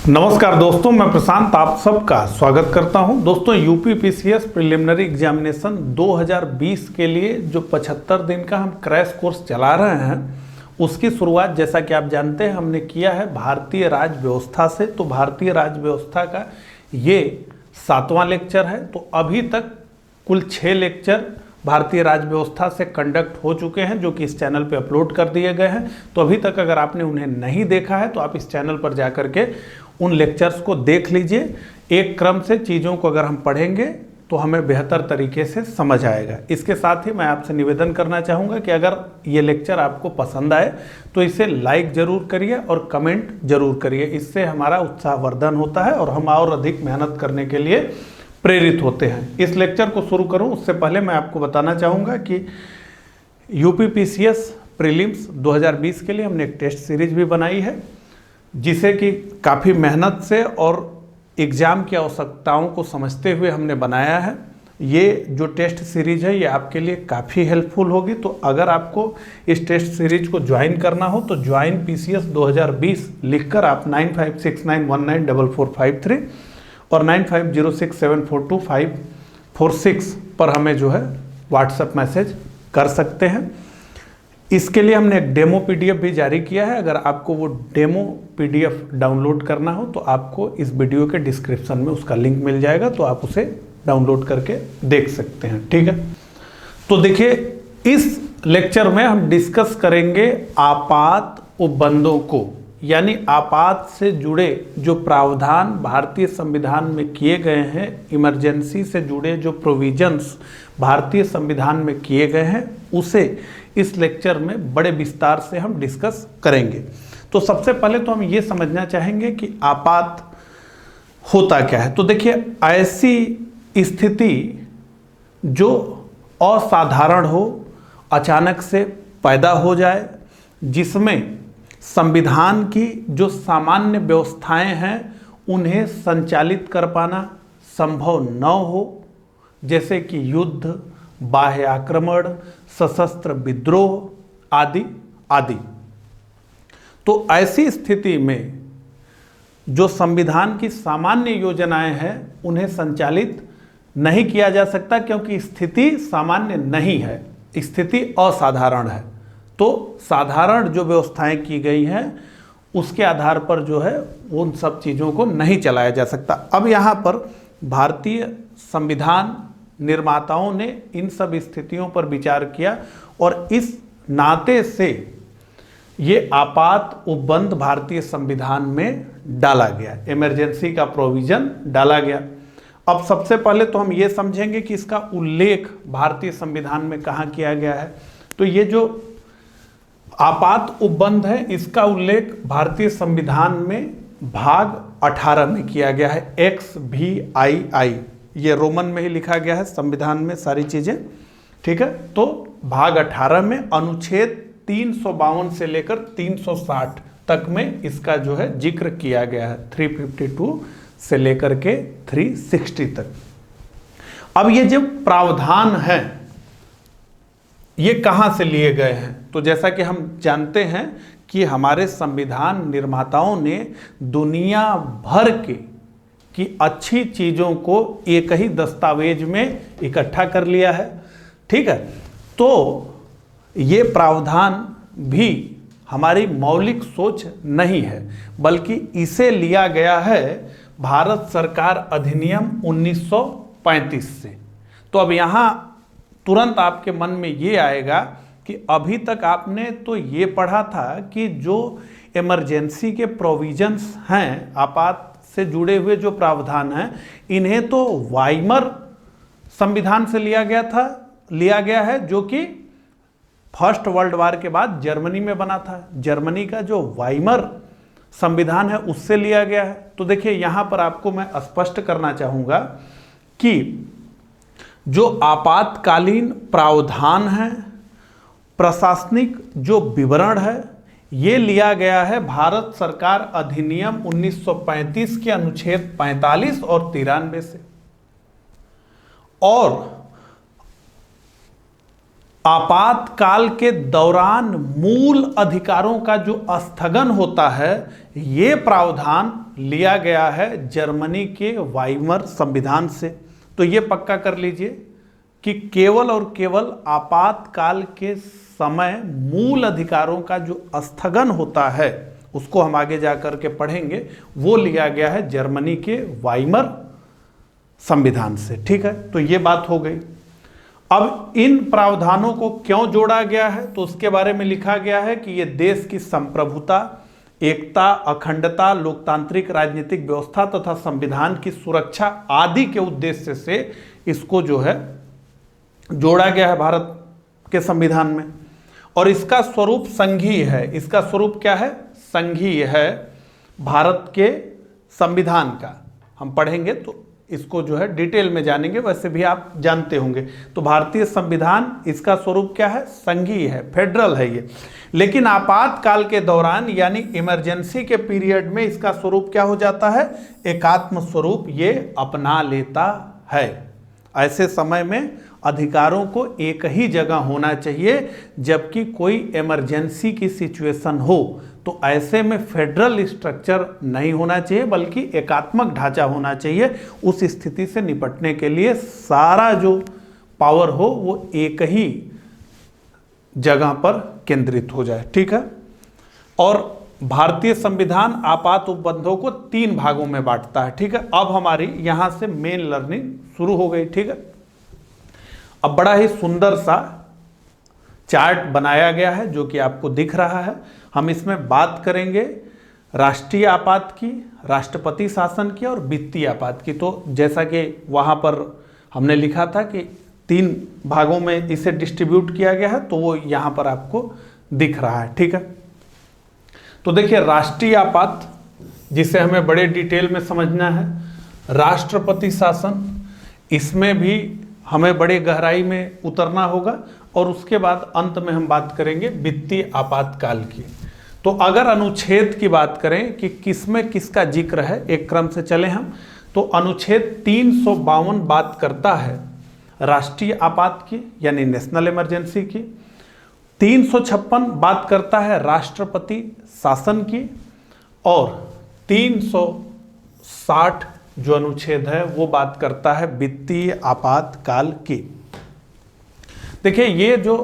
नमस्कार दोस्तों, मैं प्रशांत आप सबका स्वागत करता हूं। दोस्तों, यूपी पीसीएस प्रिलिमिनरी एग्जामिनेशन 2020 के लिए जो 75 दिन का हम क्रैश कोर्स चला रहे हैं उसकी शुरुआत जैसा कि आप जानते हैं हमने किया है भारतीय राज्य व्यवस्था से। तो भारतीय राज्य व्यवस्था का ये 7वां लेक्चर है। तो अभी तक कुल 6 लेक्चर भारतीय राज्य व्यवस्था से कंडक्ट हो चुके हैं जो कि इस चैनल पे अपलोड कर दिए गए हैं। तो अभी तक अगर आपने उन्हें नहीं देखा है तो आप इस चैनल पर जा कर के उन लेक्चर्स को देख लीजिए। एक क्रम से चीज़ों को अगर हम पढ़ेंगे तो हमें बेहतर तरीके से समझ आएगा। इसके साथ ही मैं आपसे निवेदन करना चाहूँगा कि अगर ये लेक्चर आपको पसंद आए तो इसे लाइक ज़रूर करिए और कमेंट ज़रूर करिए। इससे हमारा उत्साहवर्धन होता है और हम और अधिक मेहनत करने के लिए प्रेरित होते हैं। इस लेक्चर को शुरू करूं उससे पहले मैं आपको बताना चाहूँगा कि यूपी पीसीएस प्रीलिम्स 2020 के लिए हमने एक टेस्ट सीरीज भी बनाई है जिसे कि काफ़ी मेहनत से और एग्ज़ाम की आवश्यकताओं को समझते हुए हमने बनाया है। ये जो टेस्ट सीरीज है ये आपके लिए काफ़ी हेल्पफुल होगी। तो अगर आपको इस टेस्ट सीरीज को ज्वाइन करना हो तो ज्वाइन पीसीएस 2020 लिखकर आप 9569194453 और 9506742546 पर हमें जो है व्हाट्सएप मैसेज कर सकते हैं। इसके लिए हमने एक डेमो पीडीएफ भी जारी किया है। अगर आपको वो डेमो पीडीएफ डाउनलोड करना हो तो आपको इस वीडियो के डिस्क्रिप्शन में उसका लिंक मिल जाएगा, तो आप उसे डाउनलोड करके देख सकते हैं। ठीक है, तो देखिए इस लेक्चर में हम डिस्कस करेंगे आपात उपबंधों को, यानी आपात से जुड़े जो प्रावधान भारतीय संविधान में किए गए हैं, इमरजेंसी से जुड़े जो प्रोविजंस भारतीय संविधान में किए गए हैं उसे इस लेक्चर में बड़े विस्तार से हम डिस्कस करेंगे। तो सबसे पहले तो हम ये समझना चाहेंगे कि आपात होता क्या है। तो देखिए, ऐसी स्थिति जो असाधारण हो, अचानक से पैदा हो जाए, जिसमें संविधान की जो सामान्य व्यवस्थाएं हैं उन्हें संचालित कर पाना संभव न हो, जैसे कि युद्ध, बाह्य आक्रमण, सशस्त्र विद्रोह आदि आदि। तो ऐसी स्थिति में जो संविधान की सामान्य योजनाएं हैं उन्हें संचालित नहीं किया जा सकता क्योंकि स्थिति सामान्य नहीं है, स्थिति असाधारण है। तो साधारण जो व्यवस्थाएं की गई हैं उसके आधार पर जो है उन सब चीज़ों को नहीं चलाया जा सकता। अब यहाँ पर भारतीय संविधान निर्माताओं ने इन सब स्थितियों पर विचार किया और इस नाते से ये आपात उपबंध भारतीय संविधान में डाला गया, इमरजेंसी का प्रोविजन डाला गया। अब सबसे पहले तो हम ये समझेंगे कि इसका उल्लेख भारतीय संविधान में कहाँ किया गया है। तो ये जो आपात उपबंध है इसका उल्लेख भारतीय संविधान में भाग 18 में किया गया है। XVI, ये रोमन में ही लिखा गया है संविधान में सारी चीज़ें। ठीक है, तो भाग 18 में अनुच्छेद 352 से लेकर 360 तक में इसका जो है जिक्र किया गया है, 352 से लेकर के 360 तक। अब ये जो प्रावधान है ये कहाँ से लिए गए हैं? तो जैसा कि हम जानते हैं कि हमारे संविधान निर्माताओं ने दुनिया भर की अच्छी चीज़ों को एक ही दस्तावेज में इकट्ठा कर लिया है। ठीक है, तो ये प्रावधान भी हमारी मौलिक सोच नहीं है बल्कि इसे लिया गया है भारत सरकार अधिनियम 1935 से। तो अब यहाँ तुरंत आपके मन में ये आएगा कि अभी तक आपने तो ये पढ़ा था कि जो इमरजेंसी के प्रोविजंस हैं, आपात से जुड़े हुए जो प्रावधान हैं, इन्हें तो वाइमर संविधान से लिया गया है जो कि फर्स्ट वर्ल्ड वॉर के बाद जर्मनी में बना था। जर्मनी का जो वाइमर संविधान है उससे लिया गया है। तो देखिए यहाँ पर आपको मैं स्पष्ट करना चाहूँगा कि जो आपातकालीन प्रावधान है, प्रशासनिक जो विवरण है, ये लिया गया है भारत सरकार अधिनियम 1935 के अनुच्छेद 45 और 93 से। और आपातकाल के दौरान मूल अधिकारों का जो स्थगन होता है ये प्रावधान लिया गया है जर्मनी के वाइमर संविधान से। तो ये पक्का कर लीजिए कि केवल और केवल आपातकाल के समय मूल अधिकारों का जो स्थगन होता है, उसको हम आगे जाकर के पढ़ेंगे, वो लिया गया है जर्मनी के वाइमर संविधान से। ठीक है, तो ये बात हो गई। अब इन प्रावधानों को क्यों जोड़ा गया है, तो उसके बारे में लिखा गया है कि ये देश की संप्रभुता, एकता, अखंडता, लोकतांत्रिक राजनीतिक व्यवस्था तथा संविधान की सुरक्षा आदि के उद्देश्य से इसको जो है जोड़ा गया है भारत के संविधान में। और इसका स्वरूप संघीय है। इसका स्वरूप क्या है? संघीय है। भारत के संविधान का हम पढ़ेंगे तो इसको जो है डिटेल में जानेंगे, वैसे भी आप जानते होंगे। तो भारतीय संविधान, इसका स्वरूप क्या है? संघीय है, फेडरल है ये। लेकिन आपातकाल के दौरान यानी इमरजेंसी के पीरियड में इसका स्वरूप क्या हो जाता है? एकात्म स्वरूप ये अपना लेता है। ऐसे समय में अधिकारों को एक ही जगह होना चाहिए, जबकि कोई इमरजेंसी की सिचुएशन हो तो ऐसे में फेडरल स्ट्रक्चर नहीं होना चाहिए, बल्कि एकात्मक ढांचा होना चाहिए। उस स्थिति से निपटने के लिए सारा जो पावर हो वो एक ही जगह पर केंद्रित हो जाए। ठीक है, और भारतीय संविधान आपात उपबंधों को 3 भागों में बांटता है। ठीक है, अब हमारी यहां से मेन लर्निंग शुरू हो गई। ठीक है, अब बड़ा ही सुंदर सा चार्ट बनाया गया है जो कि आपको दिख रहा है। हम इसमें बात करेंगे राष्ट्रीय आपात की, राष्ट्रपति शासन की और वित्तीय आपात की। तो जैसा कि वहाँ पर हमने लिखा था कि 3 भागों में इसे डिस्ट्रीब्यूट किया गया है, तो वो यहाँ पर आपको दिख रहा है। ठीक है, तो देखिए राष्ट्रीय आपात, जिसे हमें बड़े डिटेल में समझना है, राष्ट्रपति शासन, इसमें भी हमें बड़े गहराई में उतरना होगा। और उसके बाद अंत में हम बात करेंगे वित्तीय आपातकाल की। तो अगर अनुच्छेद की बात करें कि किसमें किसका जिक्र है, एक क्रम से चले हम, तो अनुच्छेद 352 बात करता है राष्ट्रीय आपात की यानी नेशनल इमरजेंसी की। 356 बात करता है राष्ट्रपति शासन की। और 360 जो अनुच्छेद है वो बात करता है वित्तीय आपातकाल की। देखिए ये जो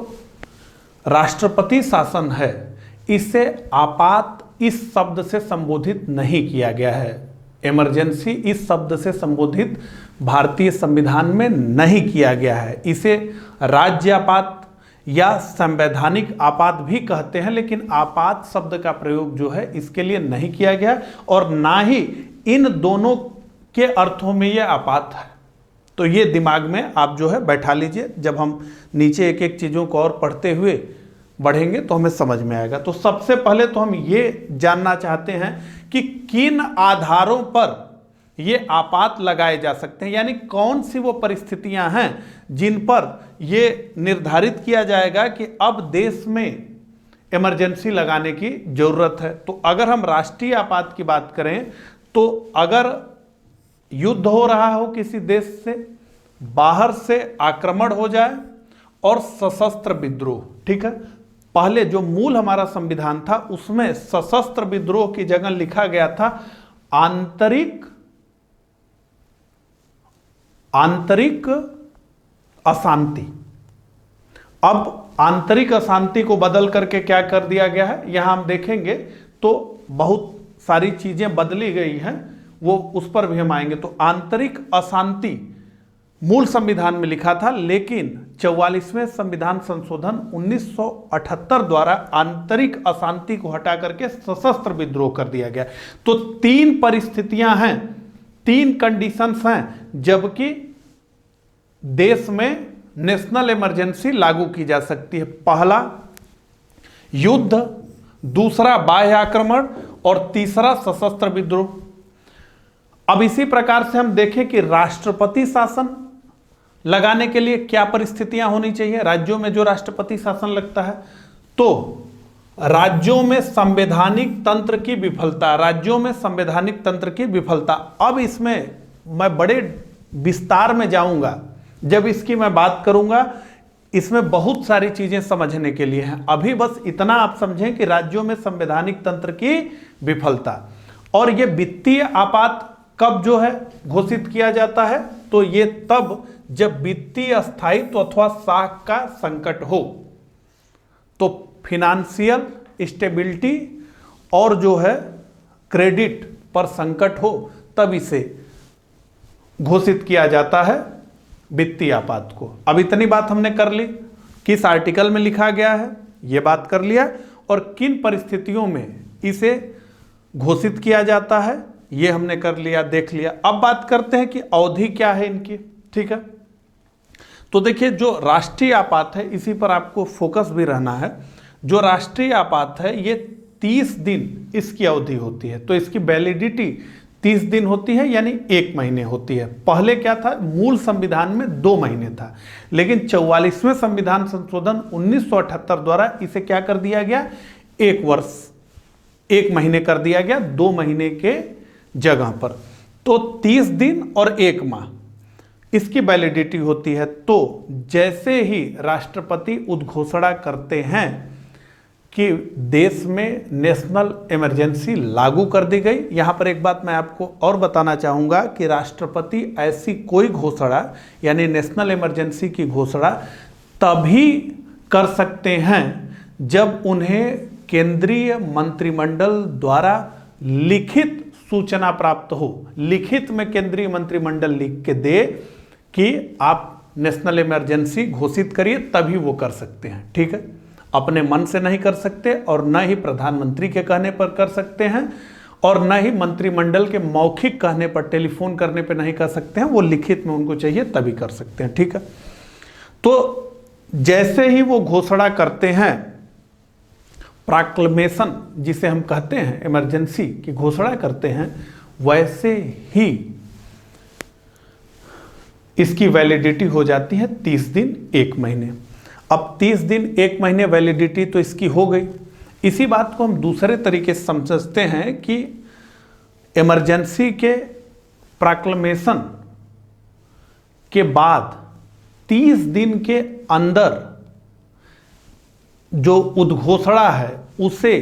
राष्ट्रपति शासन है, इसे आपात इस शब्द से संबोधित नहीं किया गया है। इमरजेंसी इस शब्द से संबोधित भारतीय संविधान में नहीं किया गया है। इसे राज्य आपात या संवैधानिक आपात भी कहते हैं, लेकिन आपात शब्द का प्रयोग जो है इसके लिए नहीं किया गया, और ना ही इन दोनों के अर्थों में यह आपात है। तो ये दिमाग में आप जो है बैठा लीजिए, जब हम नीचे एक एक चीज़ों को और पढ़ते हुए बढ़ेंगे तो हमें समझ में आएगा। तो सबसे पहले तो हम ये जानना चाहते हैं कि किन आधारों पर ये आपात लगाए जा सकते हैं, यानी कौन सी वो परिस्थितियां हैं जिन पर ये निर्धारित किया जाएगा कि अब देश में इमरजेंसी लगाने की जरूरत है। तो अगर हम राष्ट्रीय आपात की बात करें, तो अगर युद्ध हो रहा हो किसी देश से, बाहर से आक्रमण हो जाए और सशस्त्र विद्रोह। ठीक है, पहले जो मूल हमारा संविधान था उसमें सशस्त्र विद्रोह की जगह लिखा गया था आंतरिक अशांति। अब आंतरिक अशांति को बदल करके क्या कर दिया गया है, यहां हम देखेंगे तो बहुत सारी चीजें बदली गई हैं, वो उस पर भी हम आएंगे। तो आंतरिक अशांति मूल संविधान में लिखा था, लेकिन 44वें संविधान संशोधन 1978 द्वारा आंतरिक अशांति को हटा करके सशस्त्र विद्रोह कर दिया गया। तो 3 परिस्थितियां हैं, 3 कंडीशंस हैं जबकि देश में नेशनल इमरजेंसी लागू की जा सकती है। पहला युद्ध, दूसरा बाह्य आक्रमण और तीसरा सशस्त्र विद्रोह। अब इसी प्रकार से हम देखें कि राष्ट्रपति शासन लगाने के लिए क्या परिस्थितियां होनी चाहिए। राज्यों में जो राष्ट्रपति शासन लगता है, तो राज्यों में संवैधानिक तंत्र की विफलता, राज्यों में संवैधानिक तंत्र की विफलता। अब इसमें मैं बड़े विस्तार में जाऊंगा, जब इसकी मैं बात करूंगा, इसमें बहुत सारी चीजें समझने के लिए हैं। अभी बस इतना आप समझें कि राज्यों में संवैधानिक तंत्र की विफलता। और ये वित्तीय आपात कब जो है घोषित किया जाता है, तो ये तब जब वित्तीय स्थायित्व अथवा साख का संकट हो, तो फिनेंशियल स्टेबिलिटी और जो है क्रेडिट पर संकट हो, तब इसे घोषित किया जाता है वित्तीय आपात को। अब इतनी बात हमने कर ली, किस आर्टिकल में लिखा गया है ये बात कर लिया, और किन परिस्थितियों में इसे घोषित किया जाता है ये हमने कर लिया, देख लिया। अब बात करते हैं कि अवधि क्या है इनकी, ठीक है। तो देखिए, जो राष्ट्रीय आपात है इसी पर आपको फोकस भी रहना है। जो राष्ट्रीय आपात है ये 30 दिन इसकी अवधि होती है, तो इसकी वैलिडिटी 30 दिन होती है, यानी 1 महीने होती है। पहले क्या था, मूल संविधान में 2 महीने था, लेकिन 44वें संविधान संशोधन 1978 द्वारा इसे क्या कर दिया गया, 1 वर्ष 1 महीने कर दिया गया, 2 महीने के जगह पर। तो 30 दिन और 1 माह इसकी वैलिडिटी होती है। तो जैसे ही राष्ट्रपति उद्घोषणा करते हैं कि देश में नेशनल इमरजेंसी लागू कर दी गई, यहां पर एक बात मैं आपको और बताना चाहूंगा कि राष्ट्रपति ऐसी कोई घोषणा यानी नेशनल इमरजेंसी की घोषणा तभी कर सकते हैं जब उन्हें केंद्रीय मंत्रिमंडल द्वारा लिखित सूचना प्राप्त हो। लिखित में केंद्रीय मंत्रिमंडल लिख के दे कि आप नेशनल इमरजेंसी घोषित करिए, तभी वो कर सकते हैं, ठीक है। अपने मन से नहीं कर सकते, और न ही प्रधानमंत्री के कहने पर कर सकते हैं, और न ही मंत्रिमंडल के मौखिक कहने पर, टेलीफोन करने पर नहीं कर सकते हैं। वो लिखित में उनको चाहिए तभी कर सकते हैं, ठीक है। तो जैसे ही वो घोषणा करते हैं, प्रोक्लेमेशन जिसे हम कहते हैं, इमरजेंसी की घोषणा करते हैं, वैसे ही इसकी वैलिडिटी हो जाती है 30 दिन 1 महीने। अब 30 दिन 1 महीने वैलिडिटी तो इसकी हो गई। इसी बात को हम दूसरे तरीके से समझते हैं कि इमरजेंसी के प्रोक्लेमेशन के बाद 30 दिन के अंदर जो उद्घोषणा है उसे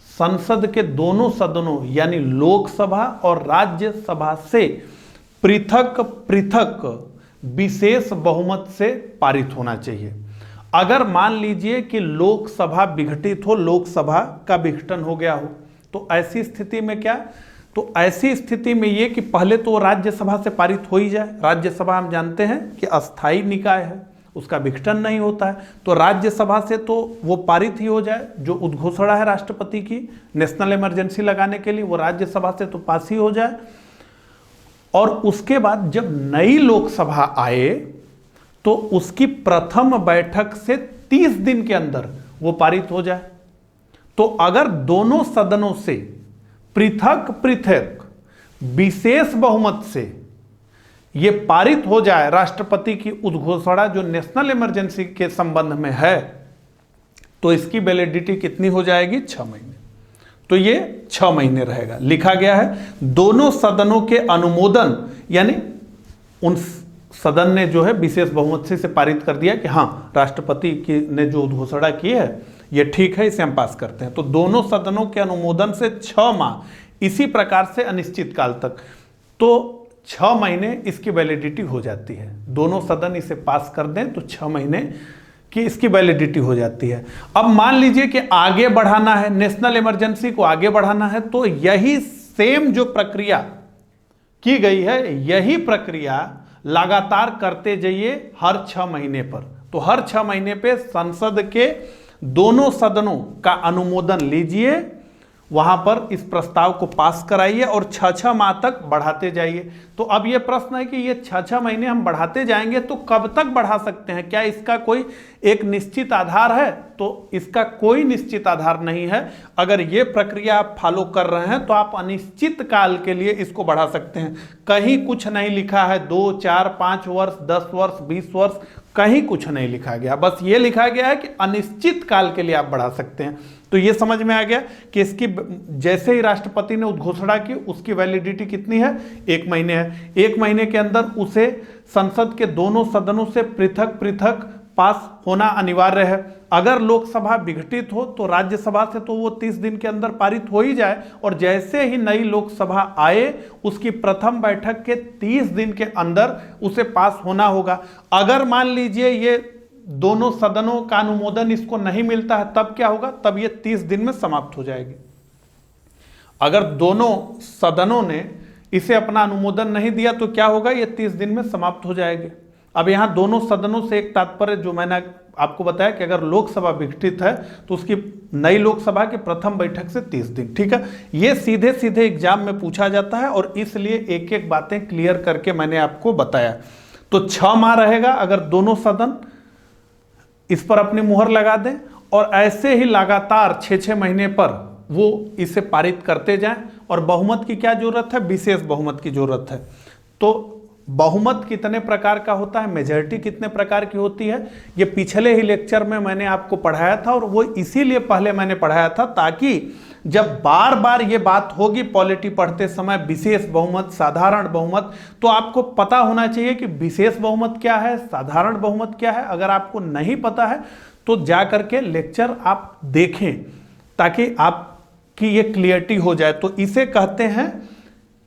संसद के दोनों सदनों यानी लोकसभा और राज्यसभा से पृथक पृथक विशेष बहुमत से पारित होना चाहिए। अगर मान लीजिए कि लोकसभा विघटित हो, लोकसभा का विघटन हो गया हो, तो ऐसी स्थिति में क्या, तो ऐसी स्थिति में ये कि पहले तो राज्यसभा से पारित हो ही जाए। राज्यसभा हम जानते हैं कि अस्थायी निकाय है, उसका विघटन नहीं होता है, तो राज्यसभा से तो वो पारित ही हो जाए। जो उद्घोषणा है राष्ट्रपति की नेशनल इमरजेंसी लगाने के लिए, वो राज्यसभा से तो पास ही हो जाए। और उसके बाद जब नई लोकसभा आए तो उसकी प्रथम बैठक से 30 दिन के अंदर वो पारित हो जाए। तो अगर दोनों सदनों से पृथक पृथक विशेष बहुमत से ये पारित हो जाए राष्ट्रपति की उद्घोषणा जो नेशनल इमरजेंसी के संबंध में है, तो इसकी वैलिडिटी कितनी हो जाएगी, 6 महीने। तो ये 6 महीने रहेगा। लिखा गया है दोनों सदनों के अनुमोदन, यानी उन सदन ने जो है विशेष बहुमत से पारित कर दिया कि हाँ, राष्ट्रपति की ने जो उद्घोषणा की है ये ठीक है, इसे हम पास करते हैं। तो दोनों सदनों के अनुमोदन से 6 माह, इसी प्रकार से अनिश्चित काल तक, तो 6 महीने इसकी वैलिडिटी हो जाती है। दोनों सदन इसे पास कर दें तो 6 महीने की इसकी वैलिडिटी हो जाती है। अब मान लीजिए कि आगे बढ़ाना है, नेशनल इमरजेंसी को आगे बढ़ाना है, तो यही सेम जो प्रक्रिया की गई है, यही प्रक्रिया लगातार करते जाइए हर 6 महीने पर। तो हर 6 महीने पे संसद के दोनों सदनों का अनुमोदन लीजिए, वहां पर इस प्रस्ताव को पास कराइए और 6-6 माह तक बढ़ाते जाइए। तो अब यह प्रश्न है कि ये 6-6 महीने हम बढ़ाते जाएंगे तो कब तक बढ़ा सकते हैं, क्या इसका कोई एक निश्चित आधार है? तो इसका कोई निश्चित आधार नहीं है। अगर ये प्रक्रिया आप फॉलो कर रहे हैं तो आप अनिश्चित काल के लिए इसको बढ़ा सकते हैं। कहीं कुछ नहीं लिखा है 2, 4, 5 वर्ष, 10 वर्ष, 20 वर्ष, कहीं कुछ नहीं लिखा गया। बस ये लिखा गया है कि अनिश्चित काल के लिए आप बढ़ा सकते हैं। तो ये समझ में आ गया कि इसकी जैसे ही राष्ट्रपति ने उद्घोषणा की उसकी वैलिडिटी कितनी है, 1 महीने है। 1 महीने के अंदर उसे संसद के दोनों सदनों से पृथक पृथक पास होना अनिवार्य है। अगर लोकसभा विघटित हो तो राज्यसभा से तो वो 30 दिन के अंदर पारित हो ही जाए, और जैसे ही नई लोकसभा आए उसकी प्रथम बैठक के 30 दिन के अंदर उसे पास होना होगा। अगर मान लीजिए ये दोनों सदनों का अनुमोदन इसको नहीं मिलता है, तब क्या होगा? तब ये 30 दिन में समाप्त हो जाएगी। अगर दोनों सदनों ने इसे अपना अनुमोदन नहीं दिया तो क्या होगा? ये 30 दिन में समाप्त हो जाएगी। अब यहां दोनों सदनों से एक तात्पर्य जो मैंने आपको बताया कि अगर लोकसभा विघटित है तो उसकी नई लोकसभा की प्रथम बैठक से 30 दिन। ठीक है, ये सीधे सीधे एग्जाम में पूछा जाता है और इसलिए एक एक बातें क्लियर करके मैंने आपको बताया। तो 6 माह रहेगा अगर दोनों सदन इस पर अपनी मुहर लगा दें, और ऐसे ही लगातार 6-6 महीने पर वो इसे पारित करते जाएं। और बहुमत की क्या जरूरत है? विशेष बहुमत की जरूरत है। तो बहुमत कितने प्रकार का होता है, मेजॉरिटी कितने प्रकार की होती है, ये पिछले ही लेक्चर में मैंने आपको पढ़ाया था, और वो इसीलिए पहले मैंने पढ़ाया था ताकि जब बार बार ये बात होगी पॉलिटी पढ़ते समय, विशेष बहुमत, साधारण बहुमत, तो आपको पता होना चाहिए कि विशेष बहुमत क्या है, साधारण बहुमत क्या है। अगर आपको नहीं पता है तो जा करके लेक्चर आप देखें ताकि आपकी ये क्लियरिटी हो जाए। तो इसे कहते हैं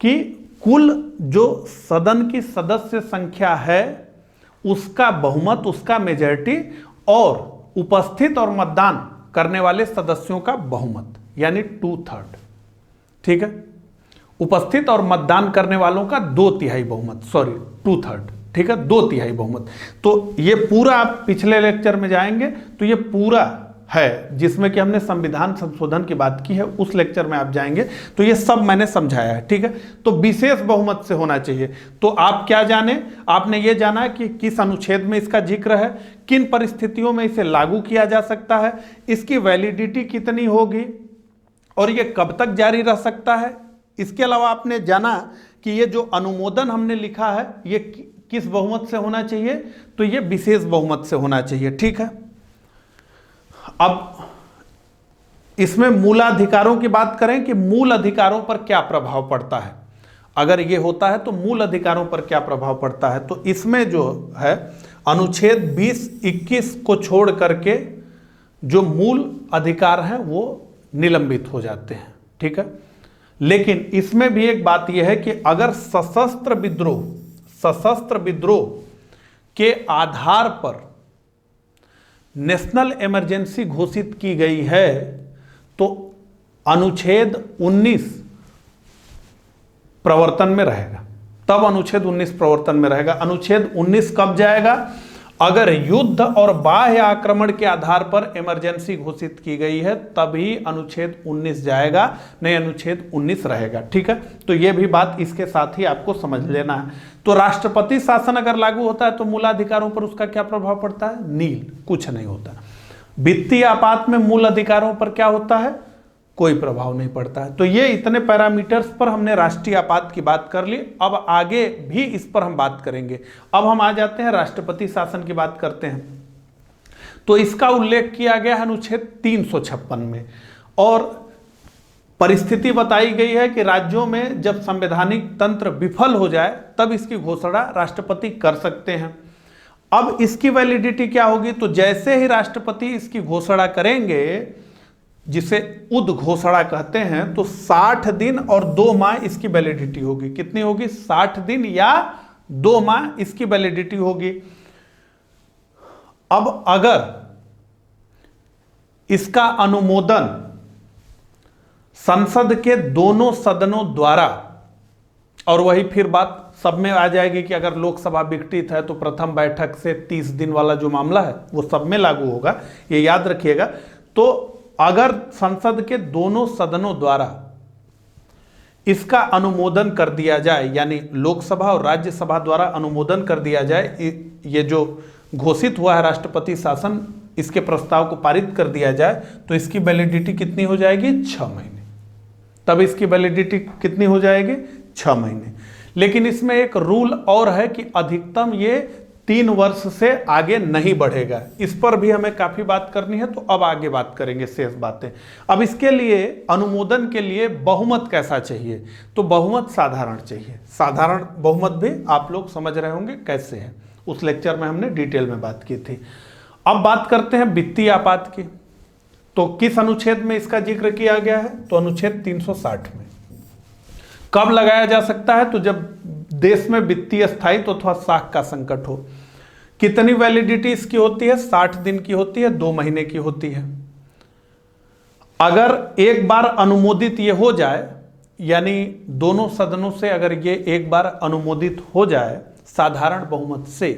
कि कुल जो सदन की सदस्य संख्या है उसका बहुमत, उसका मेजॉरिटी, और उपस्थित और मतदान करने वाले सदस्यों का बहुमत, यानी 2/3। ठीक है, उपस्थित और मतदान करने वालों का 2/3 बहुमत, सॉरी 2/3। ठीक है, 2/3 बहुमत। तो ये पूरा आप पिछले लेक्चर में जाएंगे तो ये पूरा है जिसमें कि हमने संविधान संशोधन की बात की है, उस लेक्चर में आप जाएंगे तो ये सब मैंने समझाया है। ठीक है, तो विशेष बहुमत से होना चाहिए। तो आप क्या जाने? आपने ये जाना कि किस अनुच्छेद में इसका जिक्र है, किन परिस्थितियों में इसे लागू किया जा सकता है, इसकी वैलिडिटी कितनी होगी और ये कब तक जारी रह सकता है। इसके अलावा आपने जाना कि ये जो अनुमोदन हमने लिखा है ये किस बहुमत से होना चाहिए, तो ये विशेष बहुमत से होना चाहिए। ठीक है, अब इसमें मूलाधिकारों की बात करें कि मूल अधिकारों पर क्या प्रभाव पड़ता है। अगर ये होता है तो मूल अधिकारों पर क्या प्रभाव पड़ता है, तो इसमें जो है अनुच्छेद 20-21 को छोड़ करके जो मूल अधिकार हैं वो निलंबित हो जाते हैं। ठीक है, लेकिन इसमें भी एक बात यह है कि अगर सशस्त्र विद्रोह के आधार पर नेशनल इमरजेंसी घोषित की गई है तो अनुच्छेद 19 प्रवर्तन में रहेगा, तब अनुच्छेद 19 प्रवर्तन में रहेगा। अनुच्छेद 19 कब जाएगा? अगर युद्ध और बाह्य आक्रमण के आधार पर इमरजेंसी घोषित की गई है तभी अनुच्छेद 19 जाएगा, नहीं अनुच्छेद 19 रहेगा। ठीक है, तो यह भी बात इसके साथ ही आपको समझ लेना है। तो राष्ट्रपति शासन अगर लागू होता है तो मूलाधिकारों पर उसका क्या प्रभाव पड़ता है? नील, कुछ नहीं होता। वित्तीय आपात में मूल अधिकारों पर क्या होता है? कोई प्रभाव नहीं पड़ता है। तो ये इतने पैरामीटर्स पर हमने राष्ट्रीय आपात की बात कर ली। अब आगे भी इस पर हम बात करेंगे। अब हम आ जाते हैं राष्ट्रपति शासन की बात करते हैं। तो इसका उल्लेख किया गया है अनुच्छेद 356 में, और परिस्थिति बताई गई है कि राज्यों में जब संवैधानिक तंत्र विफल हो जाए तब इसकी घोषणा राष्ट्रपति कर सकते हैं। अब इसकी वैलिडिटी क्या होगी? तो जैसे ही राष्ट्रपति इसकी घोषणा करेंगे, जिसे उद्घोषणा कहते हैं, तो 60 दिन और 2 माह इसकी वैलिडिटी होगी। कितनी होगी? 60 दिन या 2 माह इसकी वैलिडिटी होगी। अब अगर इसका अनुमोदन संसद के दोनों सदनों द्वारा, और वही फिर बात सब में आ जाएगी कि अगर लोकसभा विघटित है तो प्रथम बैठक से 30 दिन वाला जो मामला है वो सब में लागू होगा, ये याद रखिएगा। तो अगर संसद के दोनों सदनों द्वारा इसका अनुमोदन कर दिया जाए, यानी लोकसभा और राज्यसभा द्वारा अनुमोदन कर दिया जाए, ये जो घोषित हुआ है राष्ट्रपति शासन, इसके प्रस्ताव को पारित कर दिया जाए, तो इसकी वैलिडिटी कितनी हो जाएगी? 6 महीने। तब इसकी वैलिडिटी कितनी हो जाएगी? 6 महीने। लेकिन इसमें एक रूल और है कि अधिकतम ये 3 वर्ष से आगे नहीं बढ़ेगा। इस पर भी हमें काफी बात करनी है, तो अब आगे बात करेंगे शेष बातें। अब इसके लिए अनुमोदन के लिए बहुमत कैसा चाहिए? तो बहुमत साधारण चाहिए। साधारण बहुमत भी आप लोग समझ रहे होंगे कैसे है, उस लेक्चर में हमने डिटेल में बात की थी। अब बात करते हैं वित्तीय आपात की। तो किस अनुच्छेद में इसका जिक्र किया गया है? तो अनुच्छेद 360 में। कब लगाया जा सकता है? तो जब देश में वित्तीय स्थायित्व अथवा साख का संकट हो। कितनी वैलिडिटी इसकी होती है? 60 दिन की होती है, 2 महीने की होती है। अगर एक बार अनुमोदित ये हो जाए, यानी दोनों सदनों से अगर ये एक बार अनुमोदित हो जाए साधारण बहुमत से,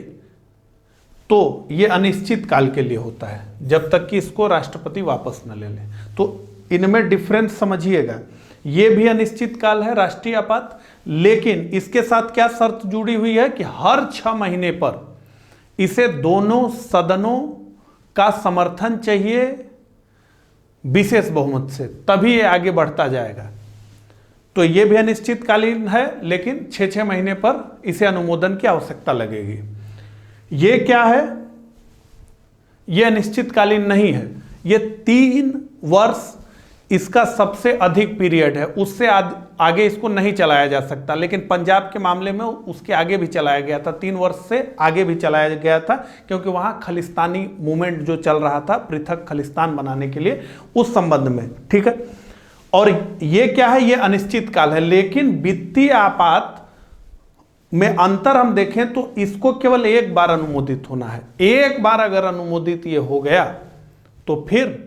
तो ये अनिश्चित काल के लिए होता है, जब तक कि इसको राष्ट्रपति वापस न ले ले। तो इनमें डिफरेंस समझिएगा, ये भी अनिश्चित काल है राष्ट्रीय आपात, लेकिन इसके साथ क्या शर्त जुड़ी हुई है कि हर 6 महीने पर इसे दोनों सदनों का समर्थन चाहिए विशेष बहुमत से, तभी ये आगे बढ़ता जाएगा। तो ये भी अनिश्चितकालीन है, लेकिन 6-6 महीने पर इसे अनुमोदन की आवश्यकता लगेगी। ये क्या है? ये अनिश्चितकालीन नहीं है, ये 3 वर्ष इसका सबसे अधिक पीरियड है, उससे आगे इसको नहीं चलाया जा सकता। लेकिन पंजाब के मामले में उसके आगे भी चलाया गया था, 3 वर्ष से आगे भी चलाया गया था, क्योंकि वहां खलिस्तानी मूवमेंट जो चल रहा था पृथक खलिस्तान बनाने के लिए, उस संबंध में। ठीक है। और ये क्या है? ये अनिश्चित काल है। लेकिन वित्तीय आपात में अंतर हम देखें तो इसको केवल एक बार अनुमोदित होना है। एक बार अगर अनुमोदित ये हो गया तो फिर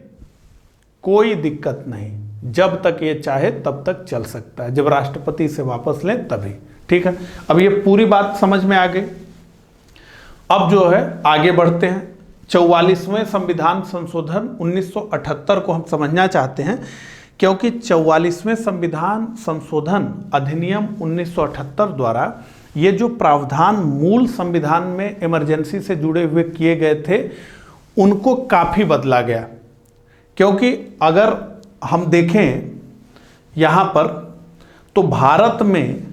कोई दिक्कत नहीं, जब तक ये चाहे तब तक चल सकता है, जब राष्ट्रपति इसे वापस लें तभी। ठीक है। अब ये पूरी बात समझ में आ गई। अब जो है आगे बढ़ते हैं। 44वें संविधान संशोधन 1978 को हम समझना चाहते हैं, क्योंकि 44वें संविधान संशोधन अधिनियम 1978 द्वारा ये जो प्रावधान मूल संविधान में इमरजेंसी से जुड़े हुए किए गए थे, उनको काफी बदला गया। क्योंकि अगर हम देखें यहां पर, तो भारत में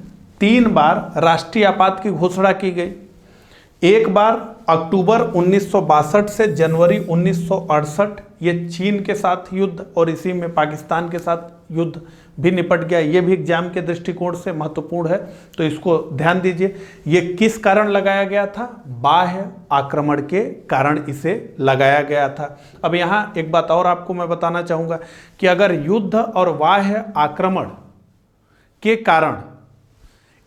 3 बार राष्ट्रीय आपात की घोषणा की गई। एक बार अक्टूबर 1962 से जनवरी 1968, ये चीन के साथ युद्ध और इसी में पाकिस्तान के साथ युद्ध भी निपट गया। ये भी एग्जाम के दृष्टिकोण से महत्वपूर्ण है, तो इसको ध्यान दीजिए। ये किस कारण लगाया गया था? बाह्य आक्रमण के कारण इसे लगाया गया था। अब यहाँ एक बात और आपको मैं बताना चाहूँगा कि अगर युद्ध और बाह्य आक्रमण के कारण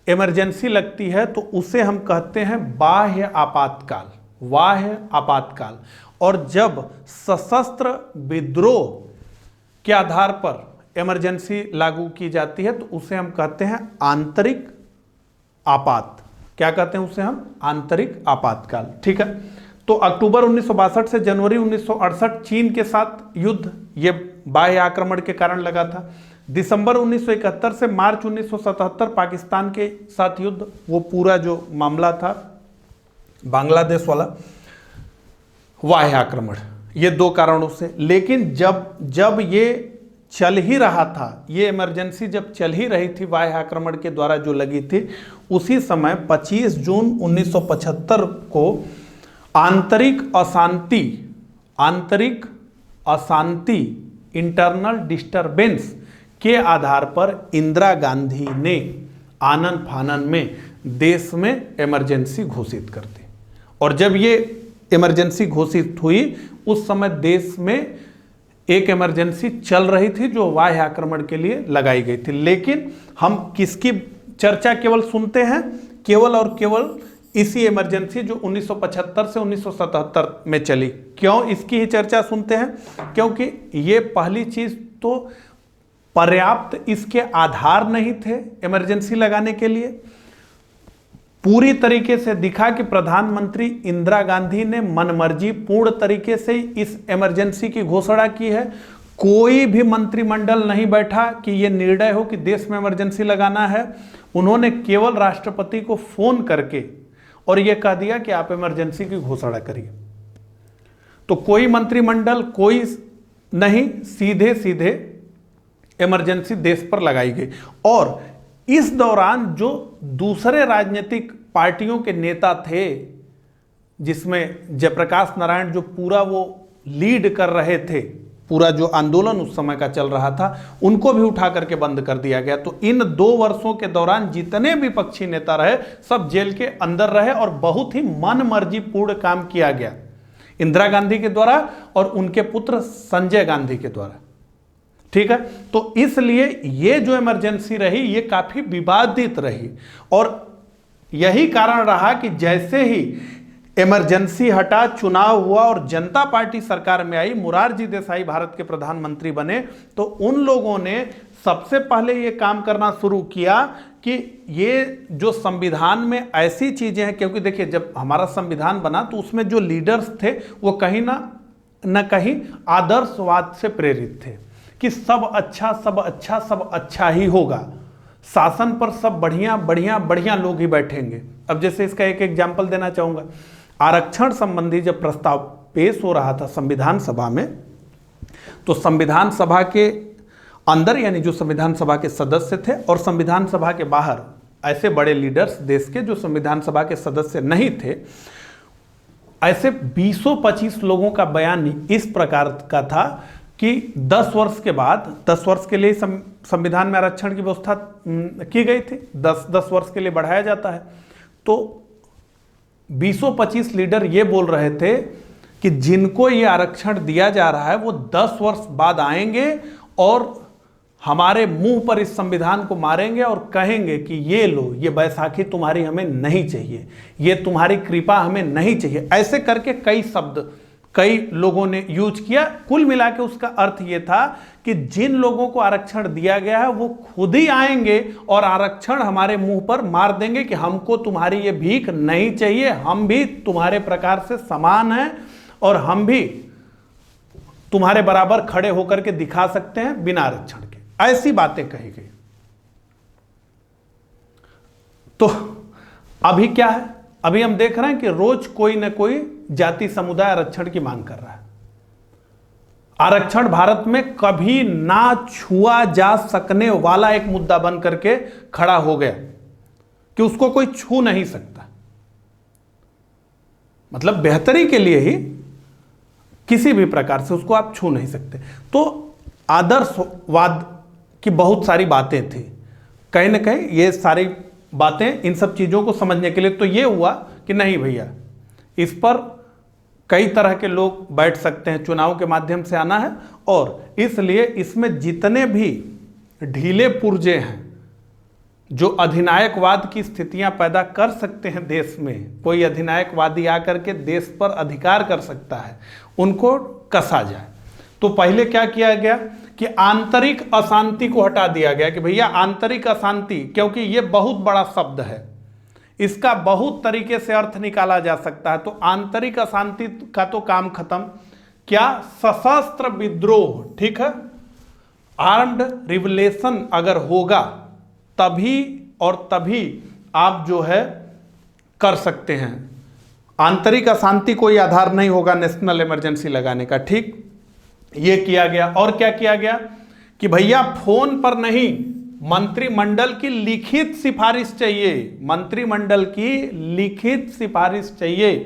इमरजेंसी लगती है तो उसे हम कहते हैं बाह्य आपातकाल, बाह्य आपातकाल। और जब सशस्त्र विद्रोह के आधार पर इमरजेंसी लागू की जाती है तो उसे हम कहते हैं आंतरिक आपात। क्या कहते हैं उसे हम? आंतरिक आपातकाल। ठीक है। तो अक्टूबर 1962 से जनवरी 1968 चीन के साथ युद्ध, ये बाह्य आक्रमण के कारण लगा था। दिसंबर 1971 से मार्च 1977 पाकिस्तान के साथ युद्ध, वो पूरा जो मामला था बांग्लादेश वाला, बाह्य आक्रमण, ये 2 कारणों से। लेकिन जब ये चल ही रहा था, ये इमरजेंसी जब चल ही रही थी बाह्य आक्रमण के द्वारा जो लगी थी, उसी समय 25 जून 1975 को आंतरिक अशांति इंटरनल डिस्टरबेंस के आधार पर इंदिरा गांधी ने आनन फानन में देश में इमरजेंसी घोषित कर दी। और जब ये इमरजेंसी घोषित हुई, उस समय देश में एक इमरजेंसी चल रही थी जो बाह्य आक्रमण के लिए लगाई गई थी। लेकिन हम किसकी चर्चा केवल सुनते हैं? केवल और केवल इसी इमरजेंसी जो 1975 से 1977 में चली। क्यों इसकी ही चर्चा सुनते हैं? क्योंकि ये पहली चीज तो पर्याप्त इसके आधार नहीं थे इमरजेंसी लगाने के लिए। पूरी तरीके से दिखा कि प्रधानमंत्री इंदिरा गांधी ने मनमर्जी पूर्ण तरीके से इस इमरजेंसी की घोषणा की है। कोई भी मंत्रिमंडल नहीं बैठा कि यह निर्णय हो कि देश में इमरजेंसी लगाना है। उन्होंने केवल राष्ट्रपति को फोन करके और यह कह दिया कि आप इमरजेंसी की घोषणा करिए। तो कोई मंत्रिमंडल कोई नहीं, सीधे सीधे इमरजेंसी देश पर लगाई गई। और इस दौरान जो दूसरे राजनीतिक पार्टियों के नेता थे, जिसमें जयप्रकाश नारायण जो पूरा वो लीड कर रहे थे, पूरा जो आंदोलन उस समय का चल रहा था, उनको भी उठा करके बंद कर दिया गया। तो इन 2 वर्षों के दौरान जितने भी विपक्षी नेता रहे, सब जेल के अंदर रहे और बहुत ही मनमर्जी पूर्ण काम किया गया। इंदिरा गांधी के द्वारा और उनके पुत्र संजय गांधी के द्वारा। ठीक है, तो इसलिए ये जो इमरजेंसी रही ये काफी विवादित रही, और यही कारण रहा कि जैसे ही इमरजेंसी हटा, चुनाव हुआ और जनता पार्टी सरकार में आई, मोरारजी देसाई भारत के प्रधानमंत्री बने, तो उन लोगों ने सबसे पहले ये काम करना शुरू किया कि ये जो संविधान में ऐसी चीजें हैं, क्योंकि देखिए जब हमारा संविधान बना तो उसमें जो लीडर्स थे वो कहीं ना कहीं आदर्शवाद से प्रेरित थे कि सब अच्छा सब अच्छा सब अच्छा ही होगा, शासन पर सब बढ़िया बढ़िया बढ़िया लोग ही बैठेंगे। अब जैसे इसका एक एग्जाम्पल देना चाहूंगा, आरक्षण संबंधी जब प्रस्ताव पेश हो रहा था संविधान सभा में, तो संविधान सभा के अंदर यानी जो संविधान सभा के सदस्य थे और संविधान सभा के बाहर ऐसे बड़े लीडर्स देश के जो संविधान सभा के सदस्य नहीं थे, ऐसे 20-25 लोगों का बयान इस प्रकार का था कि 10 वर्ष के बाद, 10 वर्ष के लिए संविधान में आरक्षण की व्यवस्था की गई थी, 10 वर्ष के लिए बढ़ाया जाता है, तो 20-25 लीडर ये बोल रहे थे कि जिनको ये आरक्षण दिया जा रहा है वो 10 वर्ष बाद आएंगे और हमारे मुंह पर इस संविधान को मारेंगे और कहेंगे कि ये लो, ये बैसाखी तुम्हारी हमें नहीं चाहिए, ये तुम्हारी कृपा हमें नहीं चाहिए। ऐसे करके कई शब्द कई लोगों ने यूज किया। कुल मिला के उसका अर्थ ये था कि जिन लोगों को आरक्षण दिया गया है वो खुद ही आएंगे और आरक्षण हमारे मुंह पर मार देंगे कि हमको तुम्हारी ये भीख नहीं चाहिए, हम भी तुम्हारे प्रकार से समान हैं और हम भी तुम्हारे बराबर खड़े होकर के दिखा सकते हैं बिना आरक्षण के। ऐसी बातें कही गई। तो अभी क्या है, अभी हम देख रहे हैं कि रोज कोई ना कोई जाति समुदाय आरक्षण की मांग कर रहा है। आरक्षण भारत में कभी ना छुआ जा सकने वाला एक मुद्दा बन करके खड़ा हो गया कि उसको कोई छू नहीं सकता, मतलब बेहतरी के लिए ही किसी भी प्रकार से उसको आप छू नहीं सकते। तो आदर्शवाद की बहुत सारी बातें थी, कहीं ना कहीं ये सारी बातें इन सब चीज़ों को समझने के लिए तो ये हुआ कि नहीं भैया, इस पर कई तरह के लोग बैठ सकते हैं, चुनाव के माध्यम से आना है, और इसलिए इसमें जितने भी ढीले पुर्जे हैं जो अधिनायकवाद की स्थितियां पैदा कर सकते हैं देश में, कोई अधिनायकवादी आकर के देश पर अधिकार कर सकता है, उनको कसा जाए। तो पहले क्या किया गया कि आंतरिक अशांति को हटा दिया गया कि भैया आंतरिक अशांति, क्योंकि ये बहुत बड़ा शब्द है, इसका बहुत तरीके से अर्थ निकाला जा सकता है। तो आंतरिक अशांति का तो काम खत्म, क्या सशस्त्र विद्रोह, ठीक है, आर्म्ड रिवोल्यूशन अगर होगा तभी और तभी आप जो है कर सकते हैं। आंतरिक अशांति कोई आधार नहीं होगा नेशनल इमरजेंसी लगाने का, ठीक, ये किया गया। और क्या किया गया कि भैया फोन पर नहीं, मंत्रिमंडल की लिखित सिफारिश चाहिए, मंत्रिमंडल की लिखित सिफारिश चाहिए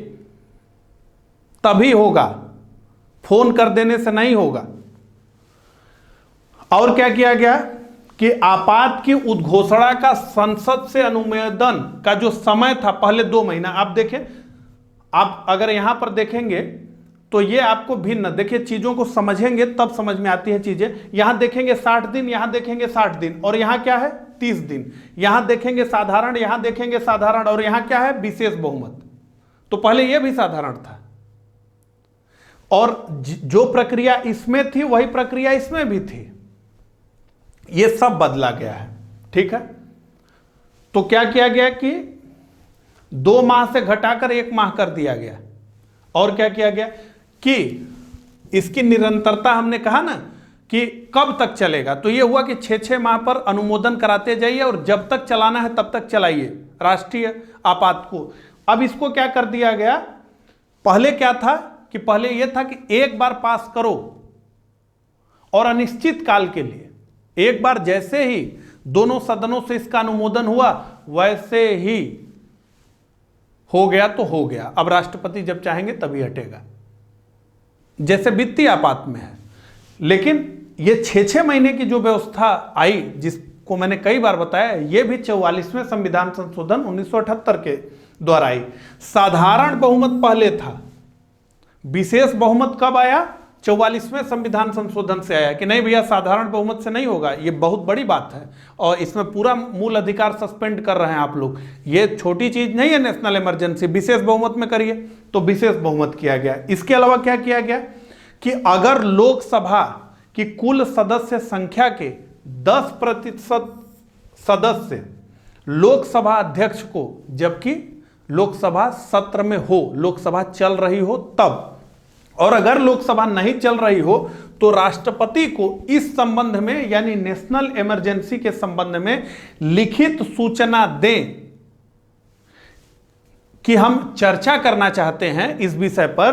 तभी होगा, फोन कर देने से नहीं होगा। और क्या किया गया कि आपात की उद्घोषणा का संसद से अनुमोदन का जो समय था पहले 2 महीना, आप देखें, आप अगर यहां पर देखेंगे तो ये आपको भिन्न, देखिए चीजों को समझेंगे तब समझ में आती है चीजें। यहां देखेंगे 60 दिन, यहां देखेंगे 60 दिन, और यहां क्या है 30 दिन, यहां देखेंगे साधारण, यहां देखेंगे साधारण, और यहां क्या है विशेष बहुमत। तो पहले यह भी साधारण था, और जो प्रक्रिया इसमें थी वही प्रक्रिया इसमें भी थी, ये सब बदला गया है, ठीक है। तो क्या किया गया कि 2 माह से घटाकर 1 माह कर दिया गया। और क्या किया गया कि इसकी निरंतरता, हमने कहा ना कि कब तक चलेगा, तो यह हुआ कि 6-6 माह पर अनुमोदन कराते जाइए और जब तक चलाना है तब तक चलाइए राष्ट्रीय आपात को। अब इसको क्या कर दिया गया, पहले क्या था कि पहले यह था कि एक बार पास करो और अनिश्चित काल के लिए, एक बार जैसे ही दोनों सदनों से इसका अनुमोदन हुआ वैसे ही हो गया तो हो गया, अब राष्ट्रपति जब चाहेंगे तभी हटेगा, जैसे वित्तीय आपात में है। लेकिन ये 6-6 महीने की जो व्यवस्था आई, जिसको मैंने कई बार बताया, ये भी 44वें संविधान संशोधन 1978 के द्वारा आई। साधारण बहुमत पहले था, विशेष बहुमत कब आया? 44वें संविधान संशोधन से आया कि नहीं भैया साधारण बहुमत से नहीं होगा। ये बहुत बड़ी बात है और इसमें पूरा मूल अधिकार सस्पेंड कर रहे हैं आप लोग। ये छोटी चीज नहीं है नेशनल इमरजेंसी, विशेष बहुमत में करिए। तो विशेष बहुमत किया गया। इसके अलावा क्या किया गया कि अगर लोकसभा की कुल सदस्य संख्या के 10% सदस्य लोकसभा अध्यक्ष को, जबकि लोकसभा सत्र में हो, लोकसभा चल रही हो तब, और अगर लोकसभा नहीं चल रही हो तो राष्ट्रपति को इस संबंध में यानी नेशनल इमरजेंसी के संबंध में लिखित सूचना दें कि हम चर्चा करना चाहते हैं इस विषय पर,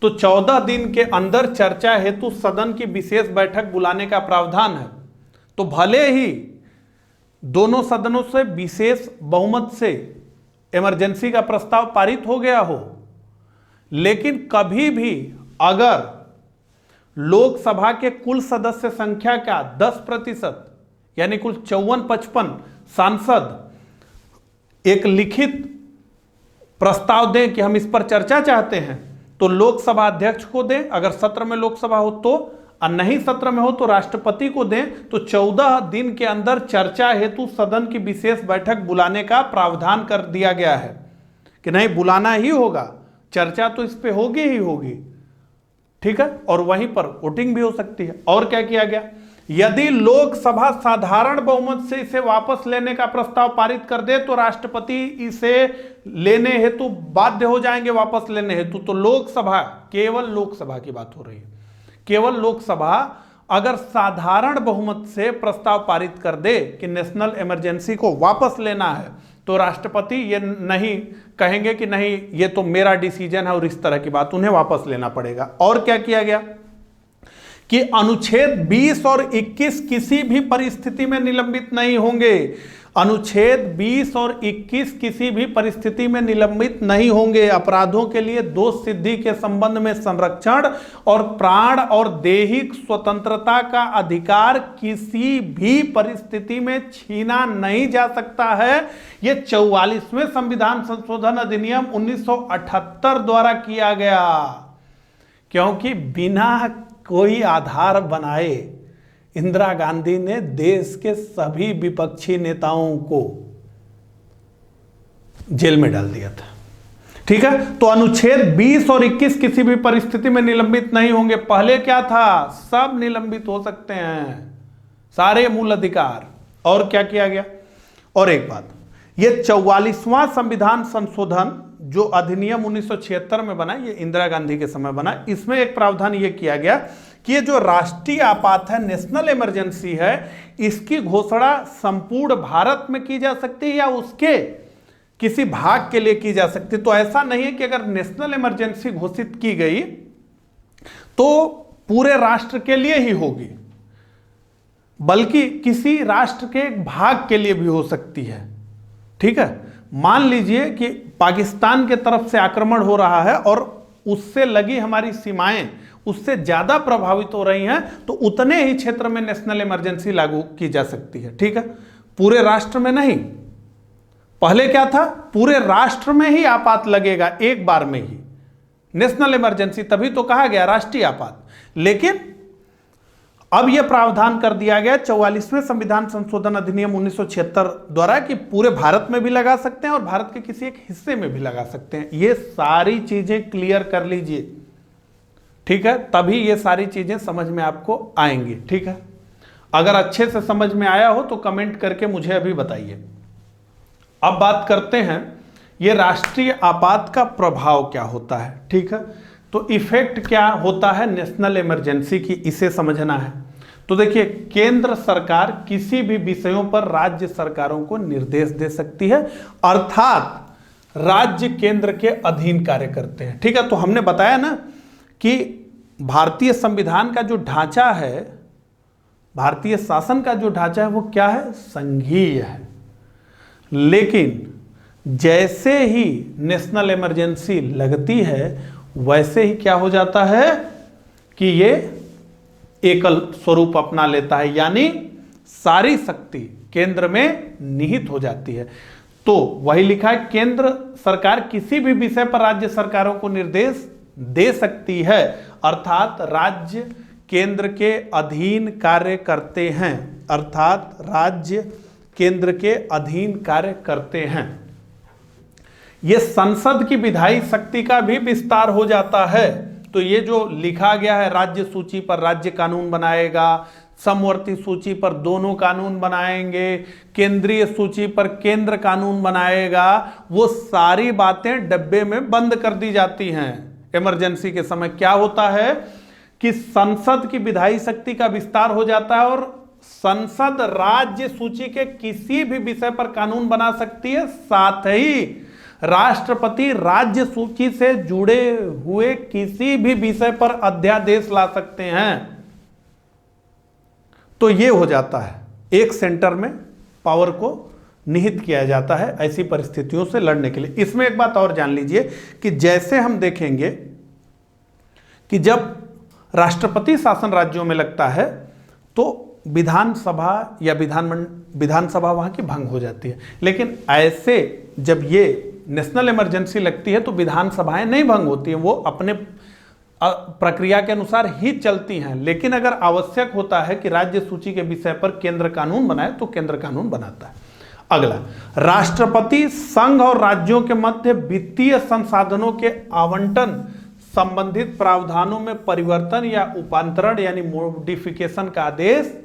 तो 14 दिन के अंदर चर्चा हेतु सदन की विशेष बैठक बुलाने का प्रावधान है। तो भले ही दोनों सदनों से विशेष बहुमत से इमरजेंसी का प्रस्ताव पारित हो गया हो, लेकिन कभी भी अगर लोकसभा के कुल सदस्य संख्या का 10% यानी कुल 54-55 सांसद एक लिखित प्रस्ताव दें कि हम इस पर चर्चा चाहते हैं, तो लोकसभा अध्यक्ष को दें अगर सत्र में लोकसभा हो तो, और नहीं सत्र में हो तो राष्ट्रपति को दें, तो 14 दिन के अंदर चर्चा हेतु सदन की विशेष बैठक बुलाने का प्रावधान कर दिया गया है कि नहीं बुलाना ही होगा, चर्चा तो इस पे होगी ही होगी, ठीक है। और वहीं पर वोटिंग भी हो सकती है। और क्या किया गया, यदि लोकसभा साधारण बहुमत से इसे वापस लेने का प्रस्ताव पारित कर दे तो राष्ट्रपति इसे लेने हेतु बाध्य हो जाएंगे, वापस लेने हेतु। तो लोकसभा, केवल लोकसभा की बात हो रही है, केवल लोकसभा अगर साधारण बहुमत से प्रस्ताव पारित कर दे कि नेशनल इमरजेंसी को वापस लेना है, तो राष्ट्रपति ये नहीं कहेंगे कि नहीं ये तो मेरा डिसीजन है और इस तरह की बात, उन्हें वापस लेना पड़ेगा। और क्या किया गया कि अनुच्छेद 20 और 21 किसी भी परिस्थिति में निलंबित नहीं होंगे। अनुच्छेद 20 और 21 किसी भी परिस्थिति में निलंबित नहीं होंगे। अपराधों के लिए दोष सिद्धि के संबंध में संरक्षण और प्राण और दैहिक स्वतंत्रता का अधिकार किसी भी परिस्थिति में छीना नहीं जा सकता है। यह 44वें संविधान संशोधन अधिनियम 1978 द्वारा किया गया, क्योंकि बिना कोई आधार बनाए इंदिरा गांधी ने देश के सभी विपक्षी नेताओं को जेल में डाल दिया था, ठीक है। तो अनुच्छेद 20 और 21 किसी भी परिस्थिति में निलंबित नहीं होंगे। पहले क्या था, सब निलंबित हो सकते हैं, सारे मूल अधिकार। और क्या किया गया, और एक बात, यह 44वां संविधान संशोधन जो अधिनियम 1976 में बना, ये इंदिरा गांधी के समय बना, इसमें एक प्रावधान यह किया गया कि ये जो राष्ट्रीय आपात है, नेशनल इमरजेंसी है, इसकी घोषणा संपूर्ण भारत में की जा सकती है या उसके किसी भाग के लिए की जा सकती है। तो ऐसा नहीं है कि अगर नेशनल इमरजेंसी घोषित की गई तो पूरे राष्ट्र के लिए ही होगी, बल्कि किसी राष्ट्र के एक भाग के लिए भी हो सकती है, ठीक है। मान लीजिए कि पाकिस्तान के तरफ से आक्रमण हो रहा है और उससे लगी हमारी सीमाएं उससे ज्यादा प्रभावित हो रही हैं, तो उतने ही क्षेत्र में नेशनल इमरजेंसी लागू की जा सकती है, ठीक है, पूरे राष्ट्र में नहीं। पहले क्या था, पूरे राष्ट्र में ही आपात लगेगा एक बार में ही, नेशनल इमरजेंसी, तभी तो कहा गया राष्ट्रीय आपात। लेकिन अब यह प्रावधान कर दिया गया 44वें संविधान संशोधन अधिनियम 1976 द्वारा कि पूरे भारत में भी लगा सकते हैं और भारत के किसी एक हिस्से में भी लगा सकते हैं। ये सारी चीजें क्लियर कर लीजिए, ठीक है, तभी ये सारी चीजें समझ में आपको आएंगी, ठीक है। अगर अच्छे से समझ में आया हो तो कमेंट करके मुझे अभी बताइए। अब बात करते हैं ये राष्ट्रीय आपात का प्रभाव क्या होता है, ठीक है। तो इफेक्ट क्या होता है नेशनल इमरजेंसी की, इसे समझना है। तो देखिए, केंद्र सरकार किसी भी विषयों पर राज्य सरकारों को निर्देश दे सकती है, अर्थात राज्य केंद्र के अधीन कार्य करते हैं, ठीक है। तो हमने बताया ना कि भारतीय संविधान का जो ढांचा है, भारतीय शासन का जो ढांचा है वो क्या है, संघीय है। लेकिन जैसे ही नेशनल इमरजेंसी लगती है वैसे ही क्या हो जाता है कि ये एकल स्वरूप अपना लेता है, यानी सारी शक्ति केंद्र में निहित हो जाती है। तो वही लिखा है, केंद्र सरकार किसी भी विषय पर राज्य सरकारों को निर्देश दे सकती है, अर्थात राज्य केंद्र के अधीन कार्य करते हैं, अर्थात राज्य केंद्र के अधीन कार्य करते हैं। यह संसद की विधायी शक्ति का भी विस्तार हो जाता है। तो ये जो लिखा गया है, राज्य सूची पर राज्य कानून बनाएगा, समवर्ती सूची पर दोनों कानून बनाएंगे, केंद्रीय सूची पर केंद्र कानून बनाएगा, वो सारी बातें डब्बे में बंद कर दी जाती हैं। इमरजेंसी के समय क्या होता है कि संसद की विधायी शक्ति का विस्तार हो जाता है और संसद राज्य सूची के किसी भी विषय पर कानून बना सकती है, साथ ही राष्ट्रपति राज्य सूची से जुड़े हुए किसी भी विषय पर अध्यादेश ला सकते हैं। तो ये हो जाता है, एक सेंटर में पावर को निहित किया जाता है ऐसी परिस्थितियों से लड़ने के लिए। इसमें एक बात और जान लीजिए कि जैसे हम देखेंगे कि जब राष्ट्रपति शासन राज्यों में लगता है तो विधानसभा या विधानसभा वहां की भंग हो जाती है, लेकिन ऐसे जब ये नेशनल इमरजेंसी लगती है तो विधानसभाएं नहीं भंग होती हैं, वो अपने प्रक्रिया के अनुसार ही चलती हैं। लेकिन अगर आवश्यक होता है कि राज्य सूची के विषय पर केंद्र कानून बनाए तो केंद्र कानून बनाता है। अगला, राष्ट्रपति संघ और राज्यों के मध्य वित्तीय संसाधनों के आवंटन संबंधित प्रावधानों में परिवर्तन या उपांतरण यानी मॉडिफिकेशन का आदेश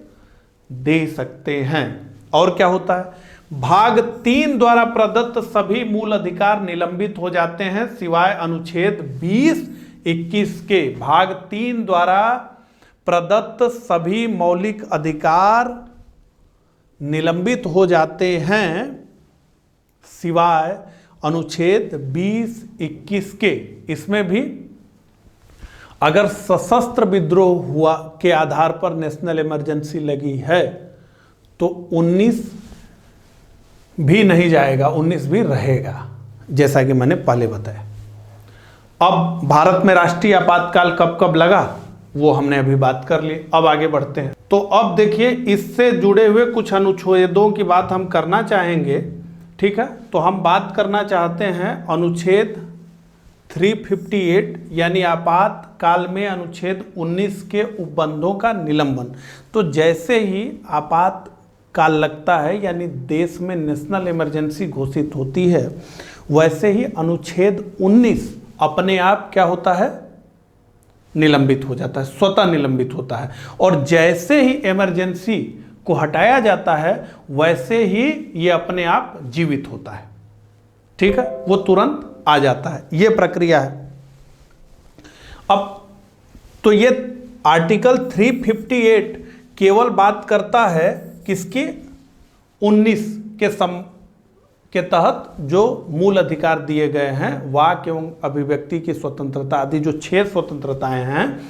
दे सकते हैं। और क्या होता है, भाग 3 द्वारा प्रदत्त सभी मूल अधिकार निलंबित हो जाते हैं सिवाय अनुच्छेद 20-21 के। भाग 3 द्वारा प्रदत्त सभी मौलिक अधिकार निलंबित हो जाते हैं सिवाय अनुच्छेद 20-21 के। इसमें भी अगर सशस्त्र विद्रोह हुआ के आधार पर नेशनल इमरजेंसी लगी है तो 19 भी नहीं जाएगा, 19 भी रहेगा, जैसा कि मैंने पहले बताया। अब भारत में राष्ट्रीय आपातकाल कब कब लगा वो हमने अभी बात कर ली। अब आगे बढ़ते हैं। तो अब देखिए, इससे जुड़े हुए कुछ अनुच्छेदों की बात हम करना चाहेंगे, ठीक है। तो हम बात करना चाहते हैं अनुच्छेद 358 यानी आपातकाल में अनुच्छेद 19 के उपबंधों का निलंबन। तो जैसे ही आपातकाल लगता है यानी देश में नेशनल इमरजेंसी घोषित होती है, वैसे ही अनुच्छेद 19 अपने आप क्या होता है, निलंबित हो जाता है, स्वतः निलंबित होता है। और जैसे ही इमरजेंसी को हटाया जाता है वैसे ही ये अपने आप जीवित होता है, ठीक है, वो तुरंत आ जाता है। ये प्रक्रिया है। अब तो ये आर्टिकल 358 केवल बात करता है किसकी, 19 के तहत जो मूल अधिकार दिए गए हैं, वाक एवं अभिव्यक्ति की स्वतंत्रता आदि जो 6 स्वतंत्रताएं हैं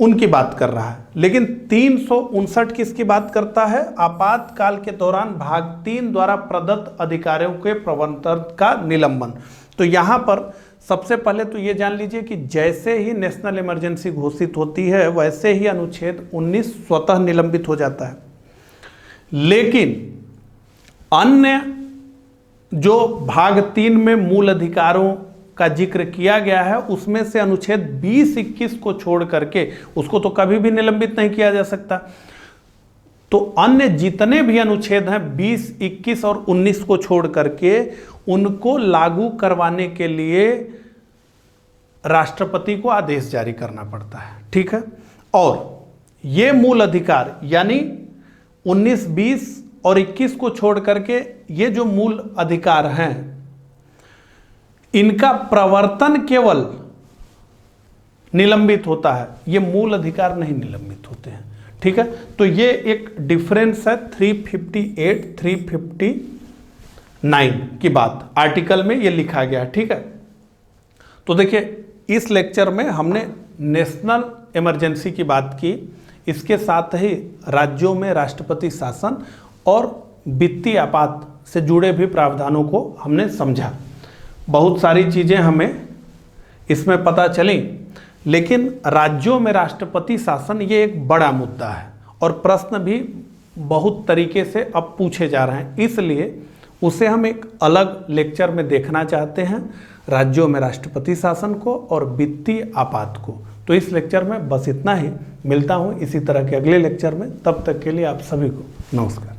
उनकी बात कर रहा है। लेकिन 359 किसकी बात करता है, आपातकाल के दौरान भाग 3 द्वारा प्रदत्त अधिकारों के प्रवर्तन का निलंबन। तो यहां पर सबसे पहले तो ये जान लीजिए कि जैसे ही नेशनल इमरजेंसी घोषित होती है वैसे ही अनुच्छेद 19 स्वतः निलंबित हो जाता है। लेकिन अन्य जो भाग 3 में मूल अधिकारों का जिक्र किया गया है उसमें से अनुच्छेद 20-21 को छोड़ करके उसको तो कभी भी निलंबित नहीं किया जा सकता। तो अन्य जितने भी अनुच्छेद हैं 20, 21 और 19 को छोड़ करके उनको लागू करवाने के लिए राष्ट्रपति को आदेश जारी करना पड़ता है, ठीक है। और ये मूल अधिकार यानी 19, 20 और 21 को छोड़ करके ये जो मूल अधिकार हैं इनका प्रवर्तन केवल निलंबित होता है, ये मूल अधिकार नहीं निलंबित होते हैं, ठीक है। तो ये एक डिफरेंस है 358, 359 की बात आर्टिकल में ये लिखा गया, ठीक है। तो देखिए, इस लेक्चर में हमने नेशनल इमरजेंसी की बात की, इसके साथ ही राज्यों में राष्ट्रपति शासन और वित्तीय आपात से जुड़े भी प्रावधानों को हमने समझा। बहुत सारी चीज़ें हमें इसमें पता चली, लेकिन राज्यों में राष्ट्रपति शासन ये एक बड़ा मुद्दा है और प्रश्न भी बहुत तरीके से अब पूछे जा रहे हैं, इसलिए उसे हम एक अलग लेक्चर में देखना चाहते हैं, राज्यों में राष्ट्रपति शासन को और वित्तीय आपात को। तो इस लेक्चर में बस इतना ही। मिलता हूँ इसी तरह के अगले लेक्चर में, तब तक के लिए आप सभी को नमस्कार।